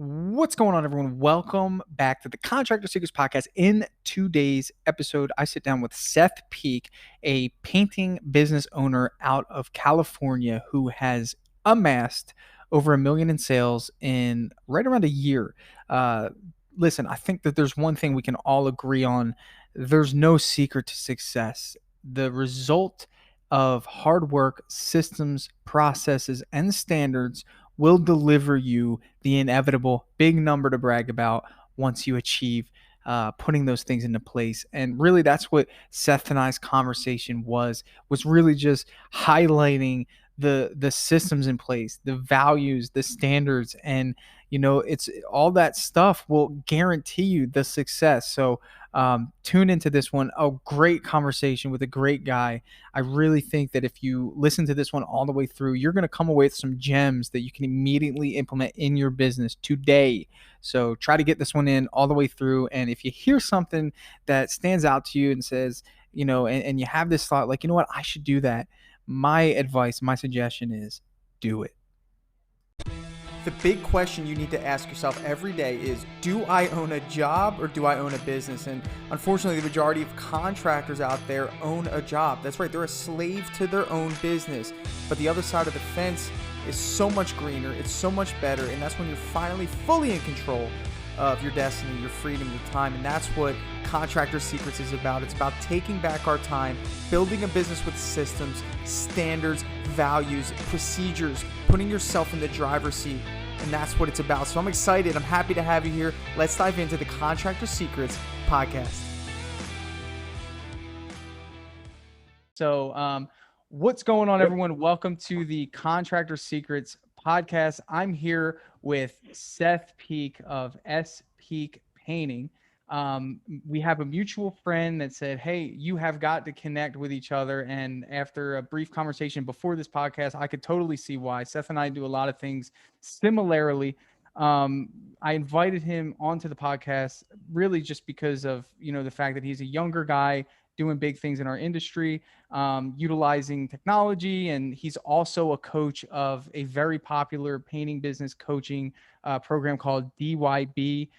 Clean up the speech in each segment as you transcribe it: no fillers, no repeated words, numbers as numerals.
What's going on, everyone? Welcome back to the Contractor Secrets Podcast. In today's episode, I sit down with Seth Peek, a painting business owner out of California who has amassed over $1 million in sales in right around a year. Uh, Listen, I think that there's one thing we can all agree on. There's no secret to success. The result of hard work, systems, processes, and standards will deliver you the inevitable big number to brag about once you achieve putting those things into place. And really, that's what Seth and I's conversation was really just highlighting the systems in place, the values, the standards, and it's all that stuff will guarantee you the success. So tune into this one. A great conversation with a great guy. I really think that if you listen to this one all the way through, you're going to come away with some gems that you can immediately implement in your business today. So try to get this one in all the way through. And if you hear something that stands out to you and says, and you have this thought like, you know what, I should do that. My advice, my suggestion is do it. The big question you need to ask yourself every day is, do I own a job or do I own a business? And unfortunately, the majority of contractors out there own a job. That's right, they're a slave to their own business. But the other side of the fence is so much greener, it's so much better, and that's when you're finally fully in control of your destiny, your freedom, your time. And that's what Contractor Secrets is about. It's about taking back our time, building a business with systems, standards, values, procedures, putting yourself in the driver's seat. And that's what it's about. So I'm excited. I'm happy to have you here. Let's dive into the Contractor Secrets podcast. So what's going on, everyone? Welcome to the Contractor Secrets podcast. I'm here with Seth Peek of S.Peek Painting. We have a mutual friend that said, hey, you have got to connect with each other. And after a brief conversation before this podcast, I could totally see why. Seth and I do a lot of things similarly. I invited him onto the podcast really just because of, the fact that he's a younger guy doing big things in our industry, utilizing technology. And he's also a coach of a very popular painting business coaching program called DYB.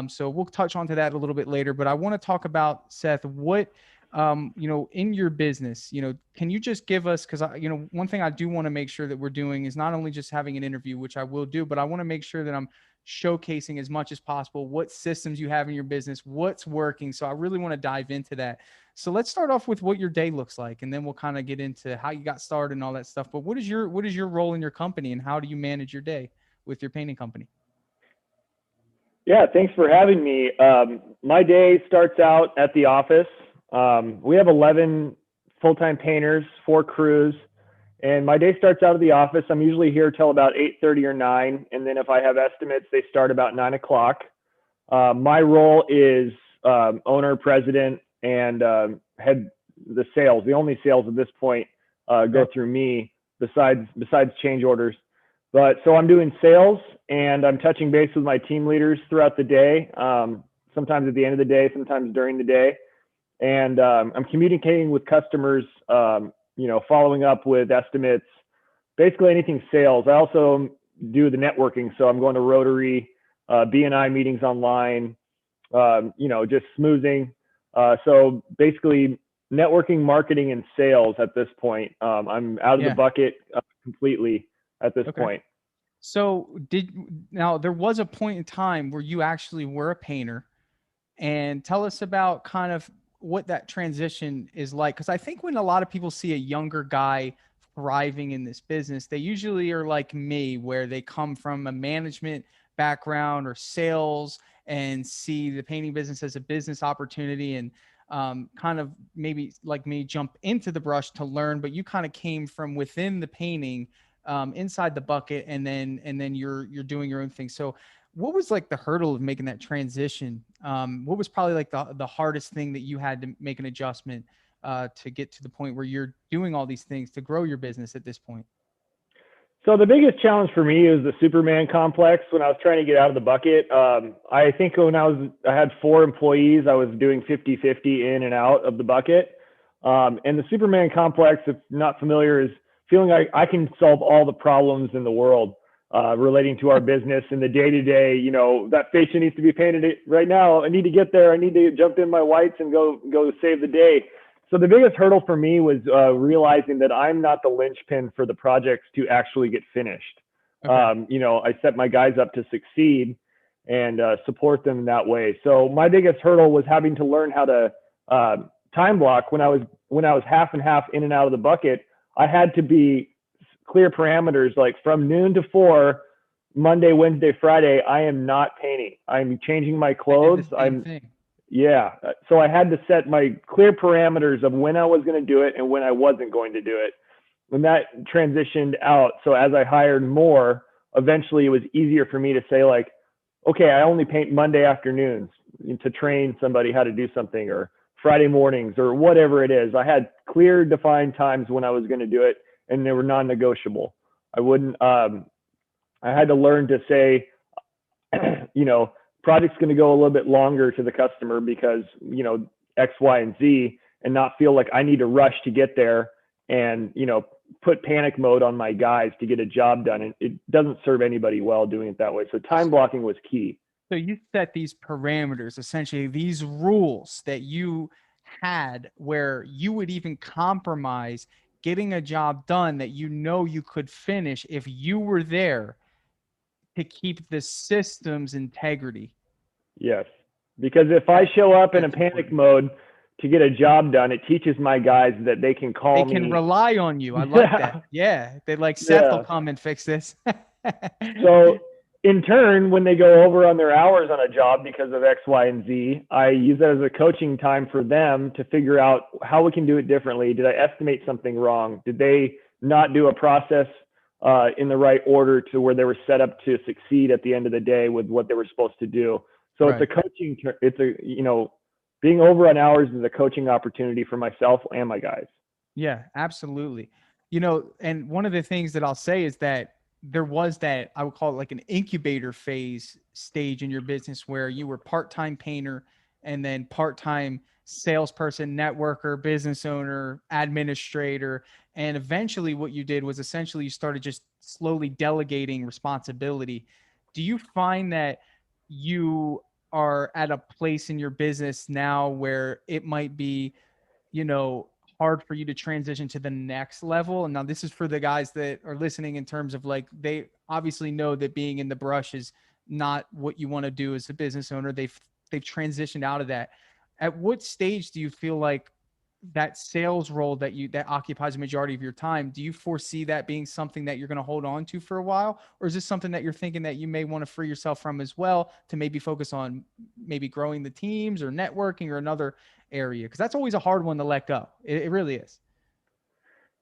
So we'll touch onto that a little bit later, but I want to talk about, Seth, what, in your business, can you just give us, because one thing I do want to make sure that we're doing is not only just having an interview, which I will do, but I want to make sure that I'm showcasing as much as possible what systems you have in your business, what's working. So I really want to dive into that. So let's start off with what your day looks like, and then we'll kind of get into how you got started and all that stuff. But what is your role in your company, and how do you manage your day with your painting company? Yeah, thanks for having me. My day starts out at the office. We have 11 full-time painters, 4 crews, and my day starts out of the office. I'm usually here till about 8:30 or 9, and then if I have estimates, they start about 9 o'clock. My role is owner, president, and head the sales. The only sales at this point go through me, besides change orders. But so I'm doing sales, and I'm touching base with my team leaders throughout the day, sometimes at the end of the day, sometimes during the day. And I'm communicating with customers, following up with estimates, basically anything sales. I also do the networking. So I'm going to Rotary, B&I meetings online, just smoozing. So basically networking, marketing, and sales at this point. I'm out of the bucket completely at this point. So now there was a point in time where you actually were a painter, and tell us about kind of what that transition is like. Cause I think when a lot of people see a younger guy thriving in this business, they usually are like me, where they come from a management background or sales and see the painting business as a business opportunity, and kind of maybe like me jump into the brush to learn, but you kind of came from within the painting, inside the bucket, and then you're doing your own thing. So what was like the hurdle of making that transition? What was probably like the hardest thing that you had to make an adjustment to get to the point where you're doing all these things to grow your business at this point? So the biggest challenge for me is the Superman complex. When I was trying to get out of the bucket, I think when I had 4 employees, I was doing 50-50 in and out of the bucket. And the Superman complex, if not familiar, is feeling like I can solve all the problems in the world. relating to our business and the day-to-day, that fascia needs to be painted right now. I need to get there. I need to jump in my whites and go save the day. So the biggest hurdle for me was realizing that I'm not the linchpin for the projects to actually get finished. Okay. I set my guys up to succeed and support them that way. So my biggest hurdle was having to learn how to time block. When I was half and half in and out of the bucket, I had to be clear parameters, like from noon to 4, Monday, Wednesday, Friday, I am not painting. I'm changing my clothes. Yeah. So I had to set my clear parameters of when I was going to do it and when I wasn't going to do it. And that transitioned out. So as I hired more, eventually it was easier for me to say, like, okay, I only paint Monday afternoons to train somebody how to do something, or Friday mornings, or whatever it is. I had clear defined times when I was going to do it, and they were non-negotiable. I had to learn to say, project's going to go a little bit longer to the customer because, X, Y, and Z, and not feel like I need to rush to get there and, put panic mode on my guys to get a job done. And it doesn't serve anybody well doing it that way. So time blocking was key. So you set these parameters, essentially these rules that you had, where you would even compromise getting a job done that you could finish if you were there, to keep the system's integrity. Yes. Because if I show up in a panic mode to get a job done, it teaches my guys that they can call me. They can rely on you. I like that. Yeah. They're like, Seth will come and fix this. So in turn, when they go over on their hours on a job because of X, Y, and Z, I use that as a coaching time for them to figure out how we can do it differently. Did I estimate something wrong? Did they not do a process in the right order to where they were set up to succeed at the end of the day with what they were supposed to do? So right. Being over on hours is a coaching opportunity for myself and my guys. Yeah, absolutely. And one of the things that I'll say is that there was that, I would call it like an incubator phase stage in your business where you were part-time painter and then part-time salesperson, networker, business owner, administrator. And eventually what you did was essentially you started just slowly delegating responsibility. Do you find that you are at a place in your business now where it might be, hard for you to transition to the next level? And now this is for the guys that are listening, in terms of like, they obviously know that being in the brush is not what you want to do as a business owner. They've transitioned out of that. At what stage do you feel like that sales role that occupies a majority of your time, do you foresee that being something that you're going to hold on to for a while? Or is this something that you're thinking that you may want to free yourself from as well, to maybe focus on maybe growing the teams or networking or another area? Because that's always a hard one to let go. It really is.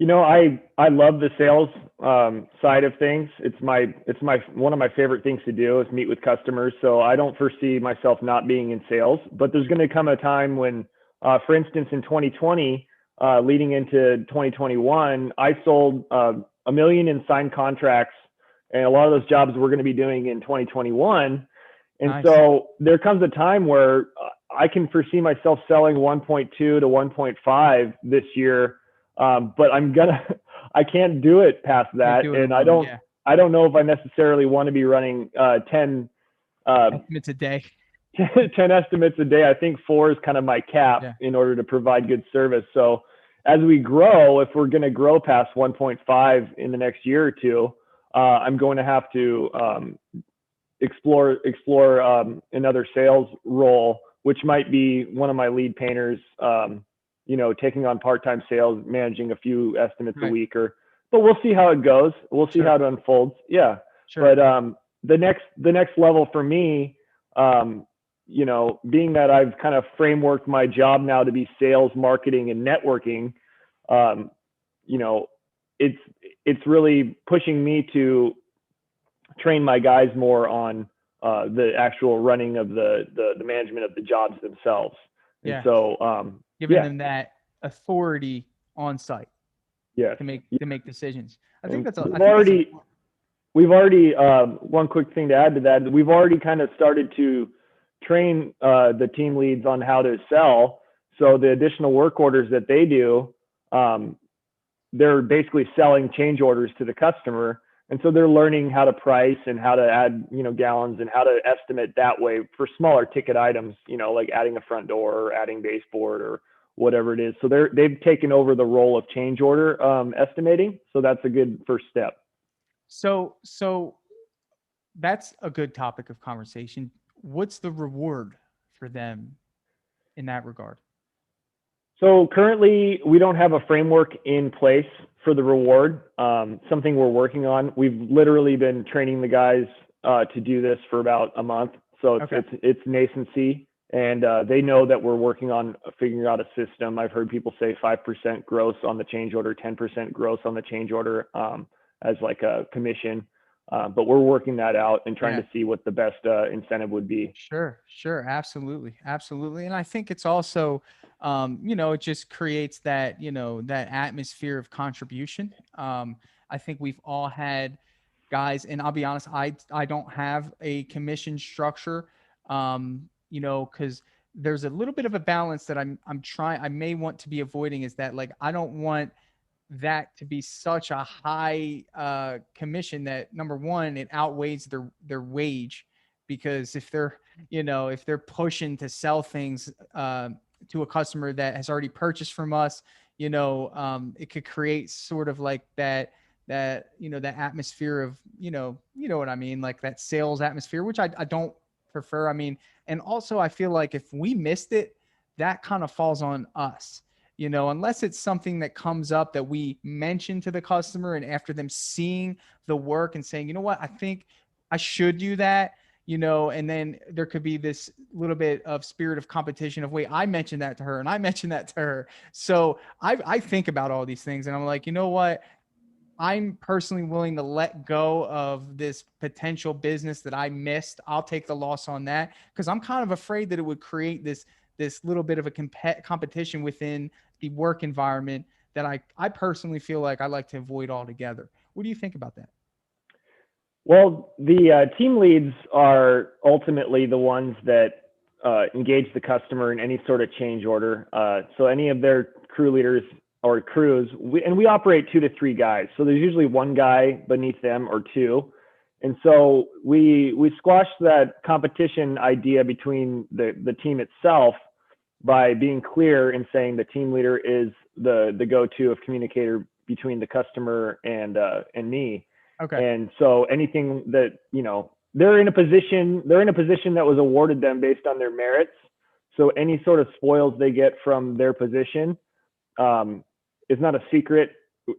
I love the sales side of things. It's one of my favorite things to do is meet with customers. So I don't foresee myself not being in sales, but there's going to come a time when, for instance, in 2020, leading into 2021, I sold $1 million in signed contracts, and a lot of those jobs we're going to be doing in 2021. And nice. So there comes a time where I can foresee myself selling 1.2 to 1.5 this year. But I can't do it past that. And I don't know if I necessarily want to be running 10 estimates a day. 10 estimates a day. I think 4 is kind of my cap in order to provide good service. So as we grow, if we're going to grow past 1.5 in the next year or two, I'm going to have to explore another sales role, which might be one of my lead painters, taking on part-time sales, managing a few estimates a week, but we'll see how it goes. We'll see how it unfolds. Yeah. Sure. But the next level for me, being that I've kind of frameworked my job now to be sales, marketing, and networking, it's really pushing me to train my guys more on the actual running of the management of the jobs themselves. Yeah. And so giving them that authority on site. Yeah. To make decisions. I think that's we've already one quick thing to add to that. We've already kind of started to train the team leads on how to sell. So the additional work orders that they do, they're basically selling change orders to the customer. And so they're learning how to price and how to add, gallons and how to estimate that way for smaller ticket items, like adding a front door or adding baseboard or whatever it is. So they've taken over the role of change order estimating. So that's a good first step. So that's a good topic of conversation. What's the reward for them in that regard? So currently, we don't have a framework in place for the reward. Something we're working on. We've literally been training the guys to do this for about a month. So it's nascency, and they know that we're working on figuring out a system. I've heard people say 5% gross on the change order, 10% gross on the change order as like a commission. But we're working that out and trying to see what the best incentive would be. Sure. Absolutely. And I think it's also, it just creates that, that atmosphere of contribution. I think we've all had guys, and I'll be honest, I don't have a commission structure, because there's a little bit of a balance that I may want to be avoiding, is that, like, I don't want that to be such a high commission that, number one, it outweighs their wage. Because if they're pushing to sell things to a customer that has already purchased from us, it could create sort of like that atmosphere of, what I mean, like that sales atmosphere, which I don't prefer. I mean, and also I feel like if we missed it, that kind of falls on us. Unless it's something that comes up that we mention to the customer, and after them seeing the work and saying, what, I think I should do that, and then there could be this little bit of spirit of competition of, wait, I mentioned that to her and I mentioned that to her. So I think about all these things, and I'm like, what? I'm personally willing to let go of this potential business that I missed. I'll take the loss on that, because I'm kind of afraid that it would create this little bit of a competition within the work environment that I personally feel like I like to avoid altogether. What do you think about that? Well, the team leads are ultimately the ones that engage the customer in any sort of change order. So any of their crew leaders or crews, we operate 2 to 3 guys. So there's usually one guy beneath them or two. And so we squash that competition idea between the team itself by being clear and saying the team leader is the go-to of communicator between the customer and me. Okay. And so anything that, they're in a position that was awarded them based on their merits. So any sort of spoils they get from their position is not a secret.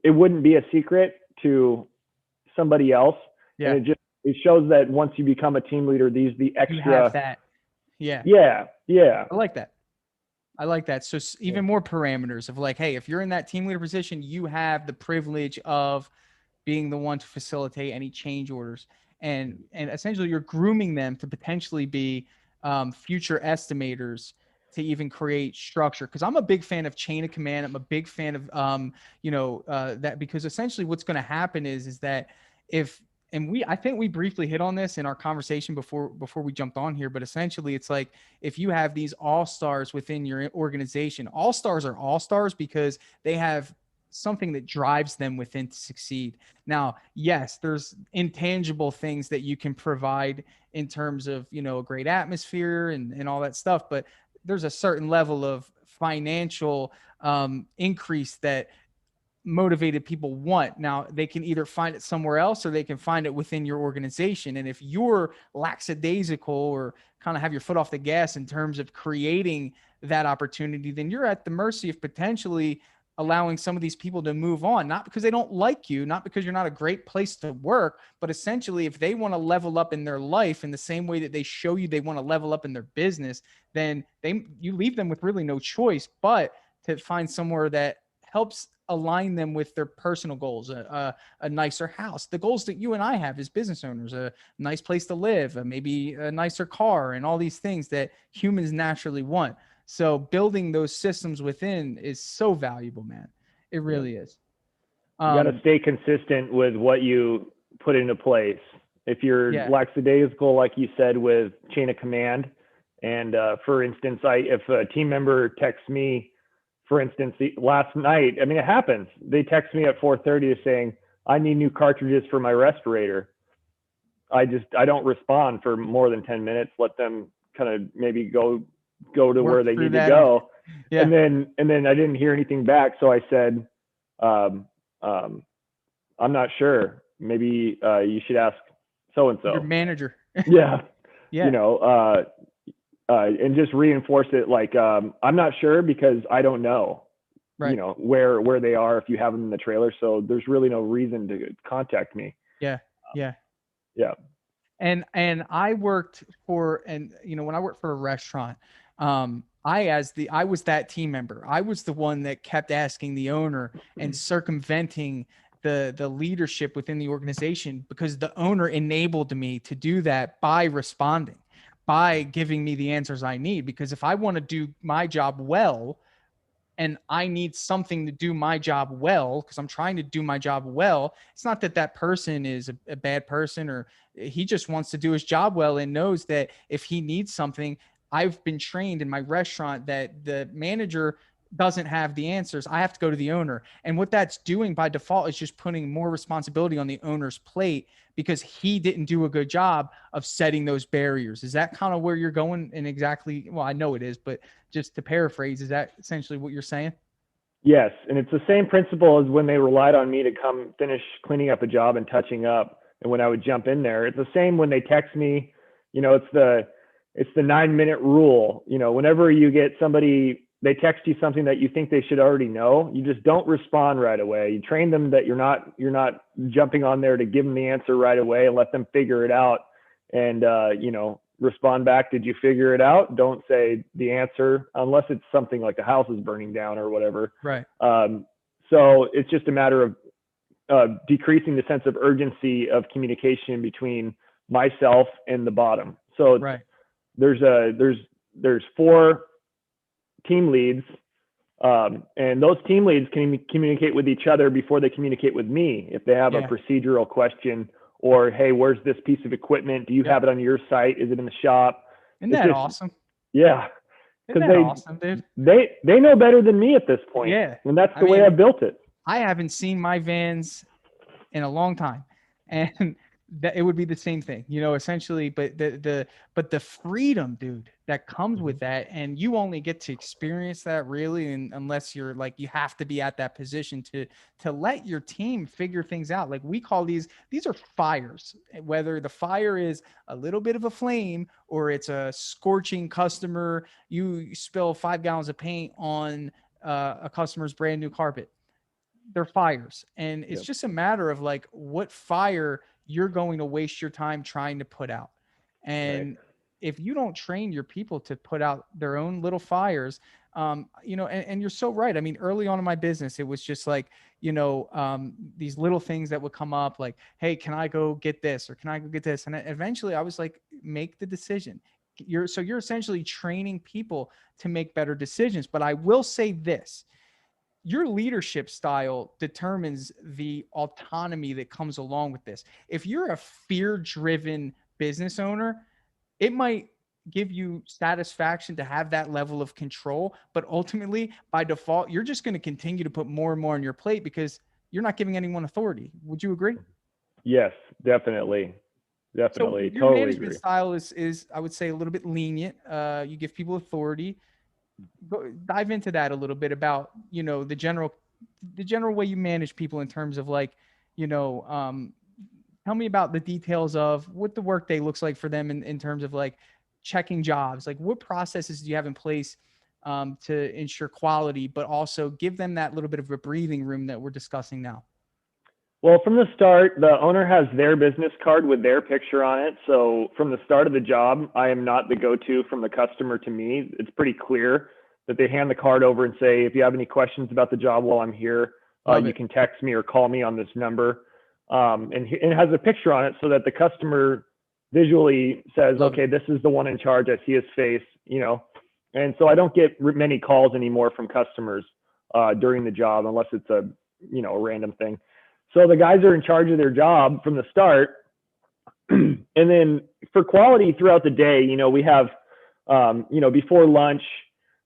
It wouldn't be a secret to somebody else. Yeah. And it shows that once you become a team leader, the extra. You have that. Yeah. Yeah. I like that. So even more parameters of, like, hey, if you're in that team leader position, you have the privilege of being the one to facilitate any change orders, and essentially you're grooming them to potentially be future estimators, to even create structure. Because I'm a big fan of chain of command. I'm a big fan of that, because essentially what's going to happen is that I think we briefly hit on this in our conversation before we jumped on here, but essentially it's like, if you have these all-stars within your organization, all-stars are all-stars because they have something that drives them within to succeed. Now, yes, there's intangible things that you can provide in terms of, a great atmosphere and all that stuff, but there's a certain level of financial increase that motivated people want. Now, they can either find it somewhere else or they can find it within your organization. And if you're lackadaisical or kind of have your foot off the gas in terms of creating that opportunity, then you're at the mercy of potentially allowing some of these people to move on, not because they don't like you, not because you're not a great place to work, but essentially if they want to level up in their life in the same way that they show you they want to level up in their business, then you leave them with really no choice but to find somewhere that helps align them with their personal goals, a nicer house, the goals that you and I have as business owners, a nice place to live, maybe a nicer car, and all these things that humans naturally want. So building those systems within is so valuable, man. It really is. You got to stay consistent with what you put into place. If you're lackadaisical, like you said, with chain of command, and for instance, if a team member texts me, for instance, last night, I mean, it happens. They text me at 4:30 saying, I need new cartridges for my respirator. I don't respond for more than 10 minutes. Let them kind of maybe go to where they need to go. Yeah. And then I didn't hear anything back. So I said, I'm not sure. Maybe you should ask so-and-so. Your manager. Yeah. Yeah. You know, and just reinforce it like, I'm not sure because I don't know, Right. you know, where they are if you have them in the trailer. So there's really no reason to contact me. Yeah. Yeah. Yeah. And I worked for, and you know, when I worked for a restaurant, I was that team member. I was the one that kept asking the owner and circumventing the leadership within the organization, because the owner enabled me to do that by responding, by giving me the answers I need. Because if I want to do my job well, and I need something to do my job well, because I'm trying to do my job well. It's not that that person is a bad person, or he just wants to do his job well and knows that if he needs something, I've been trained in my restaurant that the manager doesn't have the answers. I have to go to the owner. And what that's doing by default is just putting more responsibility on the owner's plate, because he didn't do a good job of setting those barriers. Is that kind of where you're going? And exactly, well, I know it is, but just to paraphrase, is that essentially what you're saying? Yes. And it's the same principle as when they relied on me to come finish cleaning up a job and touching up. And when I would jump in there, it's the same when they text me. You know, it's the 9-minute rule. You know, whenever you get somebody, they text you something that you think they should already know, you just don't respond right away. You train them that you're not jumping on there to give them the answer right away, and let them figure it out. And you know, respond back, did you figure it out? Don't say the answer unless it's something like a house is burning down or whatever. Right. So it's just a matter of decreasing the sense of urgency of communication between myself and the bottom. So Right. there's 4 team leads, and those team leads can communicate with each other before they communicate with me. If they have a procedural question, or, hey, where's this piece of equipment? Do you have it on your site? Is it in the shop? Isn't that awesome? Yeah. Isn't that awesome, dude? They know better than me at this point. Yeah. And that's the way I built it. I haven't seen my vans in a long time. And that it would be the same thing, you know, essentially, but the freedom, dude, that comes with that. And you only get to experience that really, and unless you're like, you have to be at that position to let your team figure things out. Like we call these are fires, whether the fire is a little bit of a flame or it's a scorching customer. You spill 5 gallons of paint on a customer's brand new carpet. They're fires. And it's just a matter of like what fire you're going to waste your time trying to put out. And if you don't train your people to put out their own little fires, you know, and you're so right. I mean, early on in my business, it was just like, you know, these little things that would come up like, hey, can I go get this? Or can I go get this? And eventually I was like, make the decision. You're essentially training people to make better decisions. But I will say this, your leadership style determines the autonomy that comes along with this. If you're a fear-driven business owner, it might give you satisfaction to have that level of control, but ultimately, by default, you're just going to continue to put more and more on your plate because you're not giving anyone authority. Would you agree? Yes, definitely. Definitely. So your totally management agree. style is, I would say, a little bit lenient. You give people authority. Dive into that a little bit about, you know, the general way you manage people in terms of like, you know, tell me about the details of what the workday looks like for them in terms of like checking jobs. Like what processes do you have in place to ensure quality, but also give them that little bit of a breathing room that we're discussing now? Well, from the start, the owner has their business card with their picture on it. So from the start of the job, I am not the go-to from the customer to me. It's pretty clear that they hand the card over and say, if you have any questions about the job while I'm here, you can text me or call me on this number. And it has a picture on it so that the customer visually says, okay, this is the one in charge. I see his face, you know. And so I don't get many calls anymore from customers during the job unless it's a random thing. So the guys are in charge of their job from the start. And then for quality throughout the day, you know, we have, before lunch,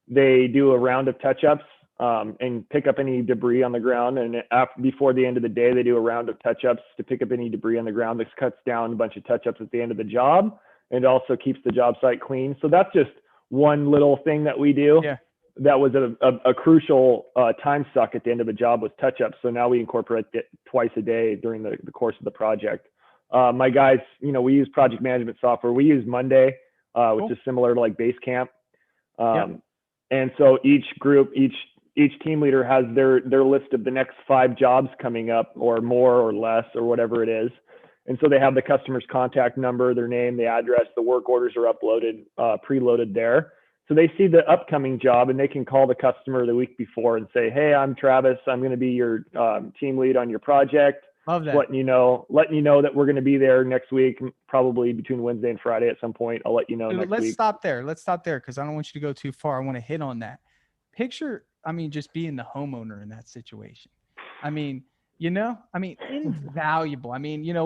they do a round of touch-ups and pick up any debris on the ground. And before the end of the day, they do a round of touch-ups to pick up any debris on the ground. This cuts down a bunch of touch-ups at the end of the job, and also keeps the job site clean. So that's just one little thing that we do. Yeah. That was a crucial time suck at the end of the job, was touch-ups. So now we incorporate it twice a day during the course of the project. My guys, we use project management software. We use Monday, which is similar to like Basecamp. And so each group, each team leader has their list of the next 5 jobs coming up, or more or less, or whatever it is. And so they have the customer's contact number, their name, the address, the work orders are uploaded, preloaded there. So they see the upcoming job, and they can call the customer the week before and say, "Hey, I'm Travis. I'm going to be your team lead on your project. Love that. Letting you know that we're going to be there next week, probably between Wednesday and Friday at some point. I'll let you know next week." Let's stop there because I don't want you to go too far. I want to hit on that. Picture, just being the homeowner in that situation. Invaluable.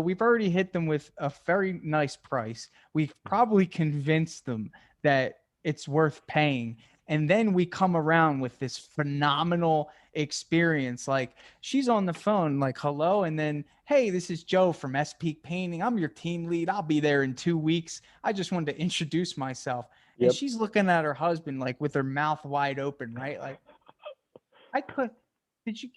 We've already hit them with a very nice price. We've probably convinced them that it's worth paying. And then we come around with this phenomenal experience. Like, she's on the phone, like, hello. And then, "Hey, this is Joe from S.Peek Painting. I'm your team lead. I'll be there in 2 weeks. I just wanted to introduce myself." Yep. And she's looking at her husband, like, with her mouth wide open, right? Like, can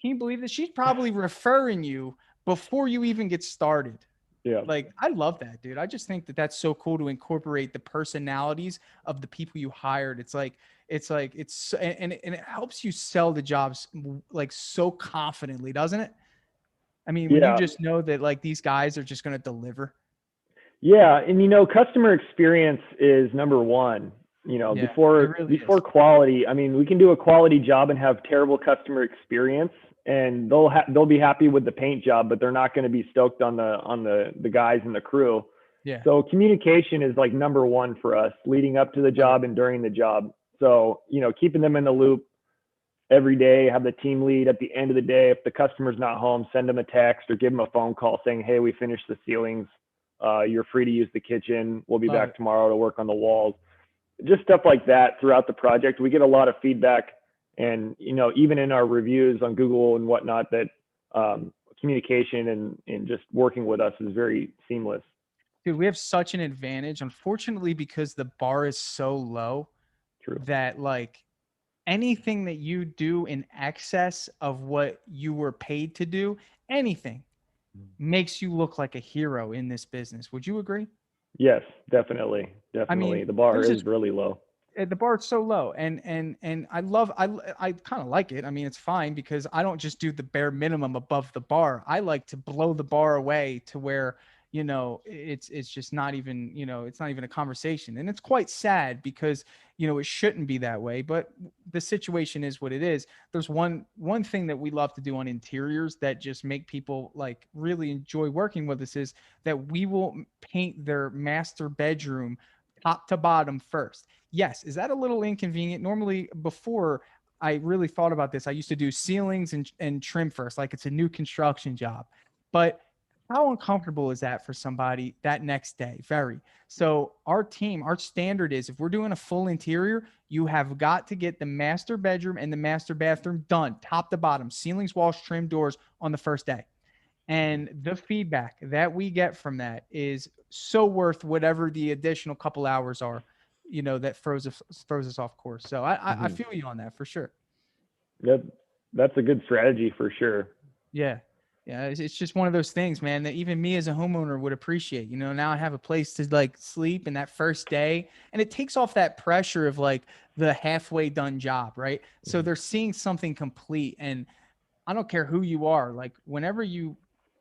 you believe this? She's probably referring you before you even get started. Yeah. Like, I love that, dude. I just think that that's so cool to incorporate the personalities of the people you hired. And it helps you sell the jobs like so confidently, doesn't it? When you just know that like these guys are just going to deliver. Yeah. And, customer experience is number one, before quality. We can do a quality job and have terrible customer experience, and they'll be happy with the paint job, but they're not going to be stoked on the guys and the crew. Yeah. So communication is like number one for us, leading up to the job and during the job. So, keeping them in the loop every day, have the team lead at the end of the day. If the customer's not home, send them a text or give them a phone call saying, "Hey, we finished the ceilings. You're free to use the kitchen. We'll be back tomorrow to work on the walls." Just stuff like that throughout the project. We get a lot of feedback, and even in our reviews on Google and whatnot, that communication and just working with us is very seamless. Dude, we have such an advantage, unfortunately, because the bar is so low. True. That like anything that you do in excess of what you were paid to do, anything makes you look like a hero in this business. Would you agree? Yes, definitely. The bar is really low. The bar is so low, and I kind of like it. It's fine because I don't just do the bare minimum above the bar. I like to blow the bar away to where it's just not even it's not even a conversation. And it's quite sad because it shouldn't be that way, but the situation is what it is. There's one thing that we love to do on interiors that just make people like really enjoy working with us, is that we will paint their master bedroom top to bottom first. Yes. Is that a little inconvenient? Normally, before I really thought about this, I used to do ceilings and trim first, like it's a new construction job. But how uncomfortable is that for somebody that next day? Very. So our standard is, if we're doing a full interior, you have got to get the master bedroom and the master bathroom done top to bottom, ceilings, walls, trim, doors on the first day. And the feedback that we get from that is so worth whatever the additional couple hours are, that throws us off course. So I feel you on that for sure. Yep. That's a good strategy for sure. Yeah. Yeah. It's just one of those things, man, that even me as a homeowner would appreciate. Now I have a place to like sleep in that first day, and it takes off that pressure of like the halfway done job, right? So they're seeing something complete. And I don't care who you are, like whenever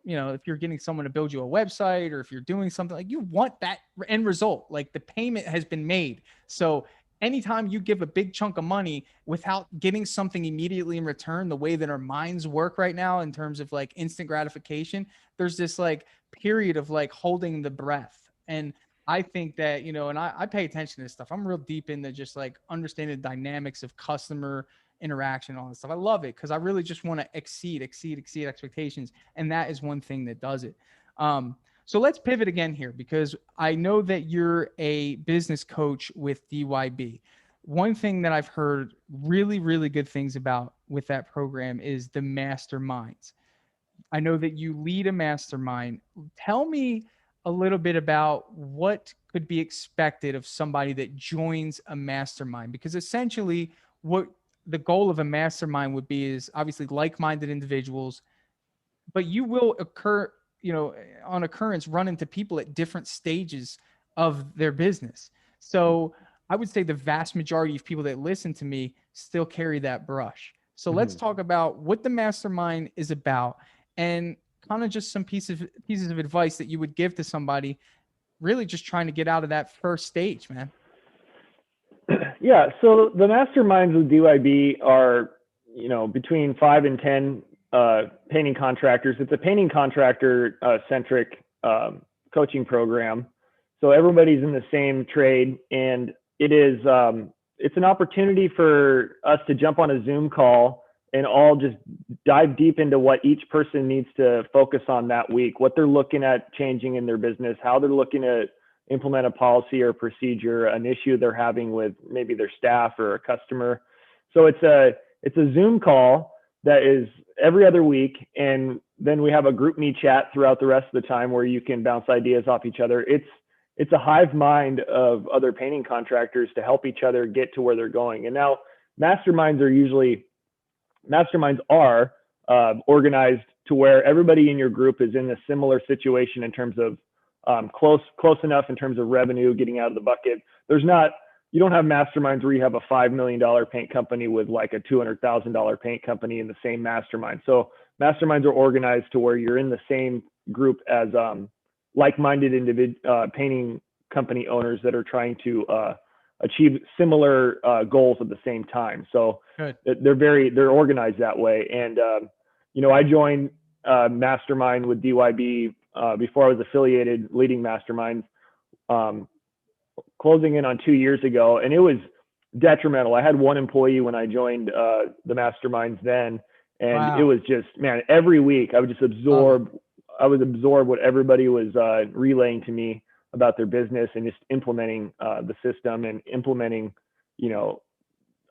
if you're getting someone to build you a website, or if you're doing something, like, you want that end result, like the payment has been made. So anytime you give a big chunk of money without getting something immediately in return, the way that our minds work right now in terms of like instant gratification, there's this like period of like holding the breath. And I think that, and I pay attention to this stuff. I'm real deep into just like understanding the dynamics of customer interaction, all this stuff. I love it because I really just want to exceed expectations. And that is one thing that does it. So let's pivot again here, because I know that you're a business coach with DYB. one thing that I've heard really, really good things about with that program is the masterminds. I know that you lead a mastermind. Tell me a little bit about what could be expected of somebody that joins a mastermind, because essentially what the goal of a mastermind would be is obviously like-minded individuals, but you will occur, on occurrence run into people at different stages of their business. So I would say the vast majority of people that listen to me still carry that brush. So let's Mhm. talk about what the mastermind is about, and kind of just some pieces of advice that you would give to somebody really just trying to get out of that first stage, man. Yeah, so the masterminds with DYB are, between 5 and 10 painting contractors. It's a painting contractor centric coaching program. So everybody's in the same trade, and it's an opportunity for us to jump on a Zoom call and all just dive deep into what each person needs to focus on that week, what they're looking at changing in their business, how they're looking at implement a policy or procedure, an issue they're having with maybe their staff or a customer. So it's a Zoom call that is every other week, and then we have a group me chat throughout the rest of the time where you can bounce ideas off each other. It's a hive mind of other painting contractors to help each other get to where they're going. And now masterminds are organized to where everybody in your group is in a similar situation in terms of close enough in terms of revenue getting out of the bucket. You don't have masterminds where you have a $5 million paint company with like a $200,000 paint company in the same mastermind. So masterminds are organized to where you're in the same group as like-minded painting company owners that are trying to achieve similar goals at the same time. So Good. they're organized that way. And I joined Mastermind with DYB before I was affiliated leading Masterminds, closing in on 2 years ago, and it was detrimental. I had one employee when I joined the Masterminds then, and it Wow. was just, man, every week I would just absorb what everybody was relaying to me about their business and just implementing the system and implementing, So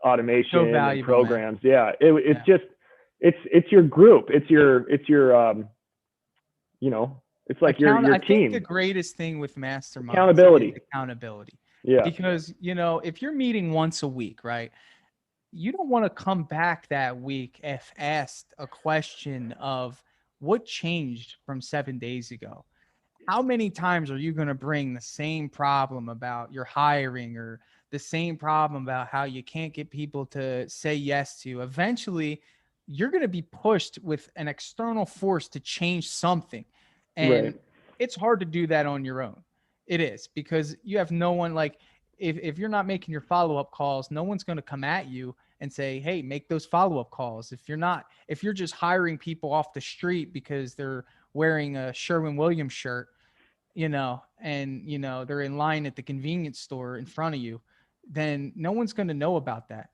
automation and valuable, man. programs. Yeah, it's Yeah. just it's your group. It's your it's like your I think the team. greatest thing with masterminds is Accountability. accountability. Yeah. Because, if you're meeting once a week, right? You don't want to come back that week if asked a question of what changed from 7 days ago. How many times are you going to bring the same problem about your hiring, or the same problem about how you can't get people to say yes to you? Eventually, you're going to be pushed with an external force to change something. Right. And it's hard to do that on your own. It is, because you have no one, like, if you're not making your follow-up calls, no one's going to come at you and say, hey, make those follow-up calls. If you're just hiring people off the street because they're wearing a Sherwin-Williams shirt, and they're in line at the convenience store in front of you, then no one's going to know about that.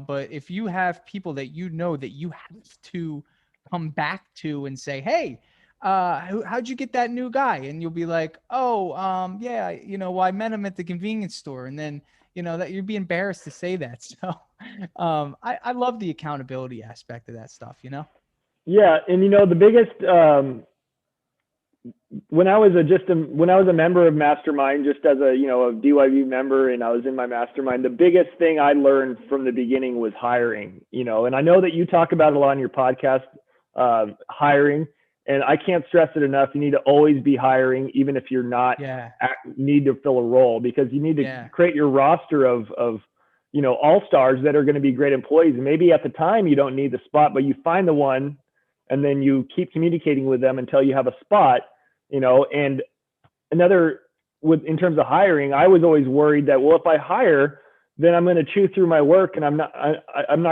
But if you have people that you have to come back to and say, hey, how'd you get that new guy? And you'll be like, oh, yeah, well, I met him at the convenience store. And then, that you'd be embarrassed to say that. So, I love the accountability aspect of that stuff. Yeah, and the biggest when I was a member of Mastermind, just as a DYV member, and I was in my Mastermind, the biggest thing I learned from the beginning was hiring. And I know that you talk about it a lot on your podcast, hiring, and I can't stress it enough. You need to always be hiring, even if you're not Yeah. need to fill a role, because you need to Yeah. create your roster of all stars that are going to be great employees. And maybe at the time you don't need the spot, but you find the one, and then you keep communicating with them until you have a spot. And another in terms of hiring, I was always worried that, well, if I hire, then I'm going to chew through my work and I'm not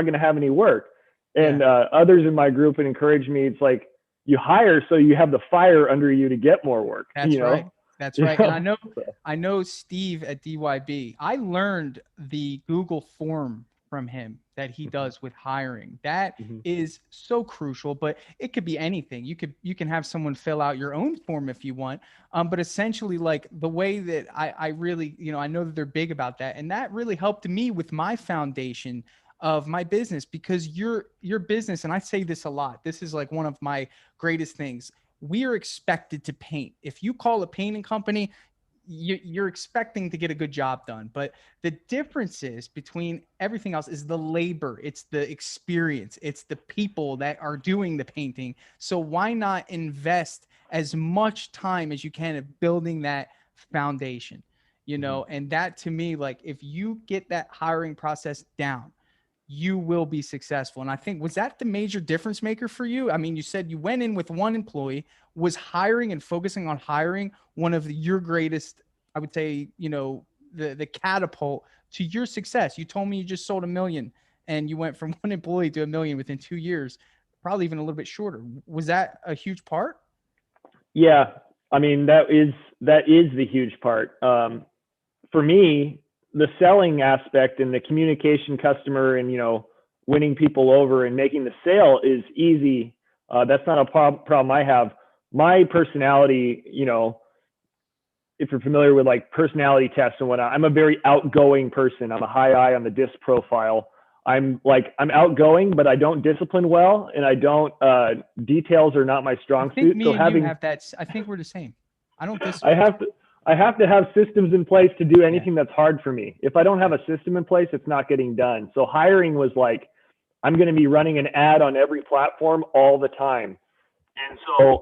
going to have any work. And Yeah. others in my group would encourage me. It's like, you hire so you have the fire under you to get more work. That's right. That's You right. And know? I know Steve at DYB. I learned the Google form from him that he does with hiring. That Mm-hmm. is so crucial, but it could be anything. You can have someone fill out your own form if you want. But essentially, like the way that I really, I know that they're big about that. And that really helped me with my foundation of my business, because your business, and I say this a lot, this is like one of my greatest things. We are expected to paint. If you call a painting company, you're expecting to get a good job done. But the differences between everything else is the labor, it's the experience, it's the people that are doing the painting. So why not invest as much time as you can of building that foundation, Mm-hmm. and that, to me, like, if you get that hiring process down, you will be successful. And I think, was that the major difference maker for you? I mean, you said you went in with one employee. Was hiring and focusing on hiring one of your greatest, I would say, the catapult to your success? You told me you just sold 1 million and you went from one employee to 1 million within 2 years, probably even a little bit shorter. Was that a huge part? Yeah, I mean that is the huge part. For me, the selling aspect and the communication customer and winning people over and making the sale is easy. That's not a problem I have. My personality, if you're familiar with like personality tests and whatnot, I'm a very outgoing person. I'm a high I on the DISC profile. I'm outgoing, but I don't discipline well, and I don't details are not my I strong think suit. me So and you having have that. I think we're the same. I don't I discipline. have to I have to have systems in place to do Yeah. anything that's hard for me. If I don't have a system in place, it's not getting done. So hiring was like, I'm going to be running an ad on every platform all the time. And so,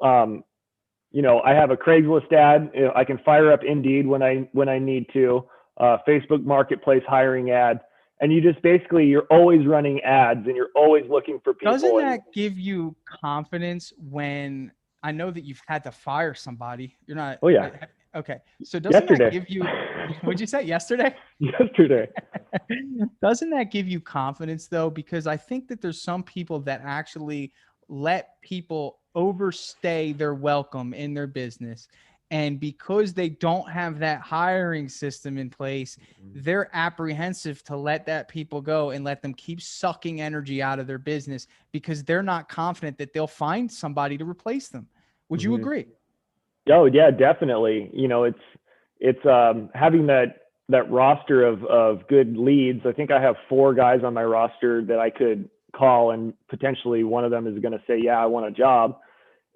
I have a Craigslist ad. I can fire up Indeed when I need to, Facebook Marketplace hiring ad. And you just basically, you're always running ads and you're always looking for Doesn't people. And that give you confidence when I know that you've had to fire somebody? You're not oh yeah, okay. So doesn't that yesterday, give you, what'd you say, yesterday? yesterday. Doesn't that give you confidence though? Because I think that there's some people that actually let people overstay their welcome in their business. And because they don't have that hiring system in place, they're apprehensive to let that people go and let them keep sucking energy out of their business because they're not confident that they'll find somebody to replace them. Would you Mm-hmm. agree? Oh yeah, definitely. It's having that roster of good leads. I think I have 4 guys on my roster that I could call, and potentially one of them is going to say, "Yeah, I want a job."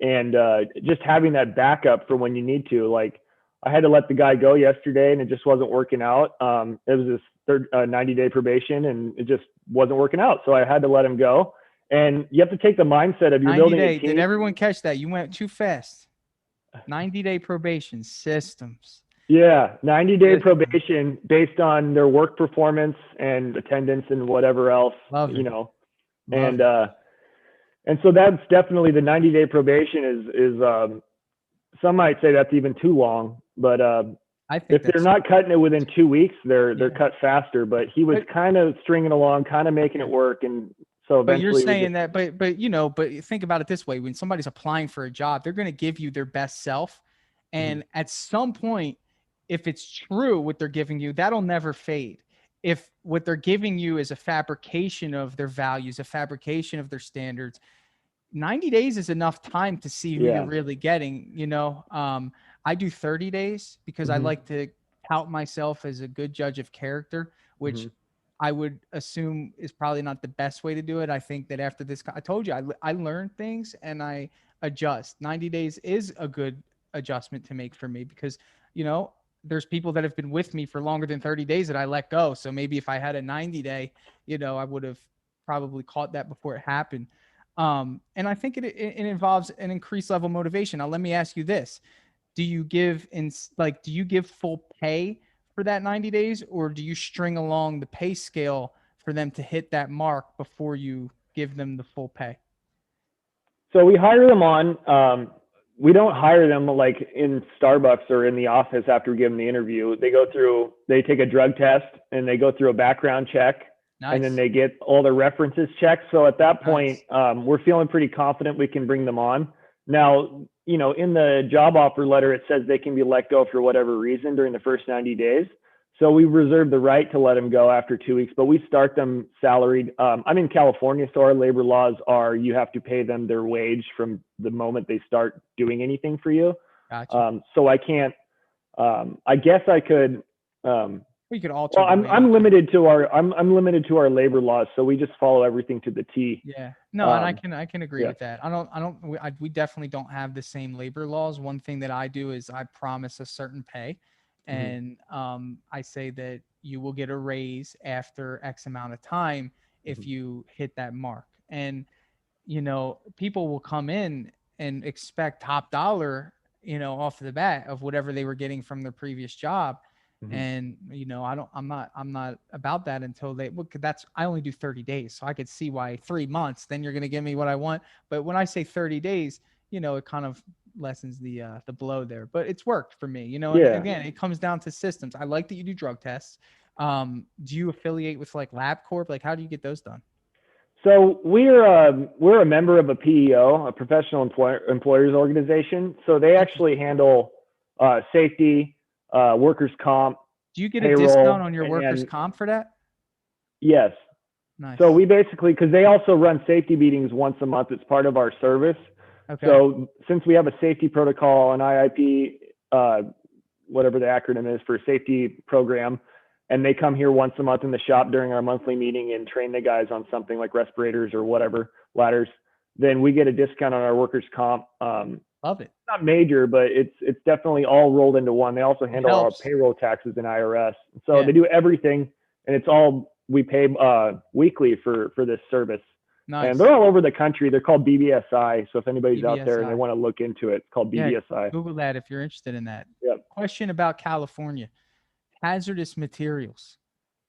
And just having that backup for when you need to. Like, I had to let the guy go yesterday, and it just wasn't working out. It was this 90-day probation, and it just wasn't working out. So I had to let him go. And you have to take the mindset of you're 90 building a day. Did team. everyone catch that? You went too fast. 90-day probation systems. Yeah, 90-day Systems. probation based on their work performance and attendance and whatever else, Love it. Love and it. and so that's definitely the 90-day probation is some might say that's even too long, but I think if they're that's, not cutting it within 2 weeks, they're yeah. cut faster. But he was But kind of stringing along, kind of making yeah. it work, and so But you're eventually we saying just that, but think about it this way: when somebody's applying for a job, they're going to give you their best self, mhm, and at some point, if it's true what they're giving you, that'll never fade. If what they're giving you is a fabrication of their values, a fabrication of their standards, 90 days is enough time to see who you're yeah, really getting. I do 30 days because I hmm like to tout myself as a good judge of character, which hmm I would assume is probably not the best way to do it. I think that after this, I told you, I learn things and I adjust. 90 days is a good adjustment to make for me because, you know, there's people that have been with me for longer than 30 days that I let go. So maybe if I had a 90-day, I would have probably caught that before it happened. And I think it involves an increased level of motivation. Now, let me ask you this: do you give full pay for that 90 days, or do you string along the pay scale for them to hit that mark before you give them the full pay? So we hire them on. We don't hire them like in Starbucks or in the office after we give them the interview. They take a drug test and they go through a background check, and then Nice, they get all their references checked. So at that point, nice. we're feeling pretty confident we can bring them on. Now, in the job offer letter, it says they can be let go for whatever reason during the first 90 days. So we reserve the right to let them go after 2 weeks, but we start them salaried. I'm in California, so our labor laws are you have to pay them their wage from the moment they start doing anything for you. Gotcha. So I can't. I guess I could. We could alter. Well, I'm limited to I'm limited to our labor laws, so we just follow everything to the T. Yeah. No, and I can agree with that. We definitely don't have the same labor laws. One thing that I do is I promise a certain pay, and I say that you will get a raise after X amount of time if you hit that mark. And people will come in and expect top dollar, off the bat of whatever they were getting from their previous job. And I'm not about that until I only do 30 days. So I could see why 3 months, then you're going to give me what I want. But when I say 30 days, it kind of lessens the blow there, but it's worked for me, and again, it comes down to systems. I like that you do drug tests. Do you affiliate with like LabCorp? Like, how do you get those done? So we're a member of a PEO, a professional employers organization. So they actually handle safety, workers' comp. Do you get a discount on your workers' comp for that? Yes. Nice. So we basically, because they also run safety meetings once a month. It's part of our service. Okay. So since we have a safety protocol, an IIP, whatever the acronym is for safety program, and they come here once a month in the shop during our monthly meeting and train the guys on something like respirators or whatever, ladders, then we get a discount on our workers' comp. Love it. Not major, but it's definitely all rolled into one. They also handle our payroll taxes and IRS. So they do everything, and it's all we pay weekly for this service. Nice. And they're all over the country. They're called BBSI. So if anybody's BBSI. out there and they want to look into it, it's called BBSI. Google that if you're interested in that. Yep. Question about California. Hazardous materials.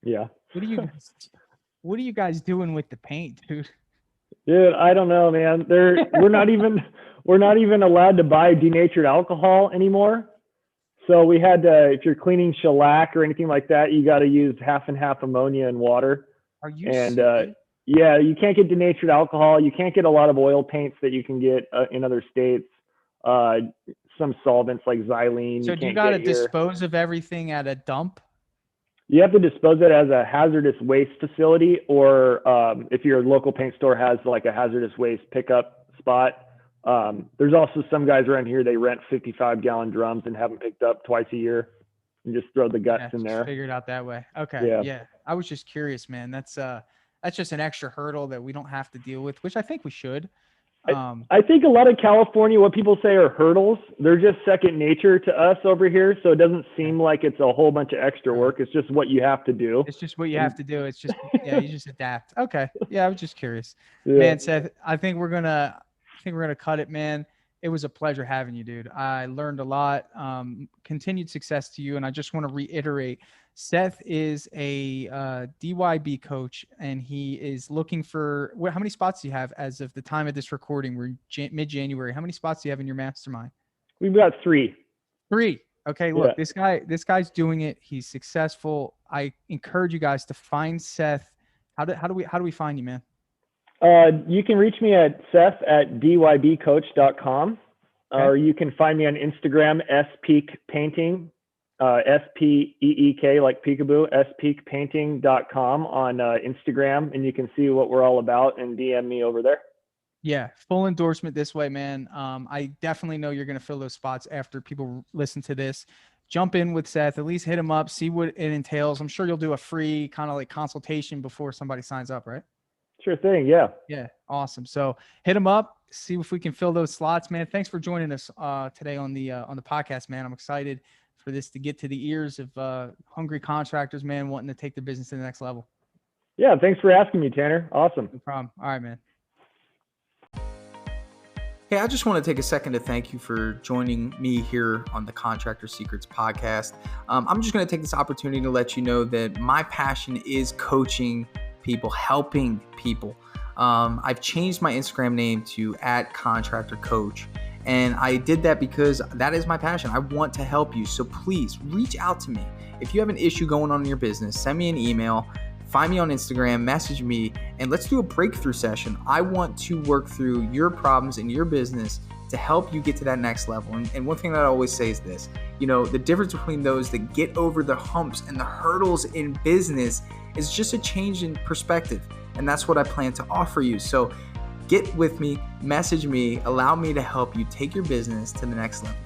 Yeah. What are you guys doing with the paint, dude? Dude, I don't know, man. We're not even allowed to buy denatured alcohol anymore. So we had to, if you're cleaning shellac or anything like that, you got to use half and half ammonia and water. Are you serious? Yeah, you can't get denatured alcohol. You can't get a lot of oil paints that you can get in other states. Some solvents like xylene. So do you got to dispose of everything at a dump? You have to dispose it as a hazardous waste facility, or if your local paint store has like a hazardous waste pickup spot. There's also some guys around here, they rent 55-gallon drums and have them picked up twice a year and just throw the guts in there. Figure it out that way. Okay. Yeah. I was just curious, man. That's just an extra hurdle that we don't have to deal with, which I think we should. I think a lot of California, what people say are hurdles, they're just second nature to us over here. So it doesn't seem like it's a whole bunch of extra work. It's just what you have to do. It's just what you have to do. It's just, you just adapt. Okay. Yeah. I was just curious, man. Seth, I think we're going to cut it, man. It was a pleasure having you, dude. I learned a lot. Continued success to you. And I just want to reiterate, Seth is a DYB coach, and he is looking for how many spots do you have as of the time of this recording? We're mid-January. How many spots do you have in your mastermind? We've got 3. 3. Okay. Look, this guy's doing it. He's successful. I encourage you guys to find Seth. How do we find you, man? You can reach me at seth@dybcoach.com, or you can find me on Instagram, S.Peek Painting, S-P-E-E-K, like peekaboo, speekpainting.com on Instagram, and you can see what we're all about and DM me over there. Yeah, full endorsement this way, man. I definitely know you're going to fill those spots after people listen to this. Jump in with Seth, at least hit him up, see what it entails. I'm sure you'll do a free kind of like consultation before somebody signs up, right? Sure thing. Yeah. Yeah. Awesome. So hit him up, see if we can fill those slots, man. Thanks for joining us today on the podcast, man. I'm excited for this to get to the ears of hungry contractors, man, wanting to take their business to the next level. Yeah. Thanks for asking me, Tanner. Awesome. No problem. All right, man. Hey, I just want to take a second to thank you for joining me here on the Contractor Secrets podcast. I'm just going to take this opportunity to let you know that my passion is coaching people, helping people. I've changed my Instagram name to @contractorcoach. And I did that because that is my passion. I want to help you. So please reach out to me. If you have an issue going on in your business, send me an email, find me on Instagram, message me, and let's do a breakthrough session. I want to work through your problems in your business to to help you get to that next level. And one thing that I always say is this, the difference between those that get over the humps and the hurdles in business is just a change in perspective. And that's what I plan to offer you. So get with me, message me, allow me to help you take your business to the next level.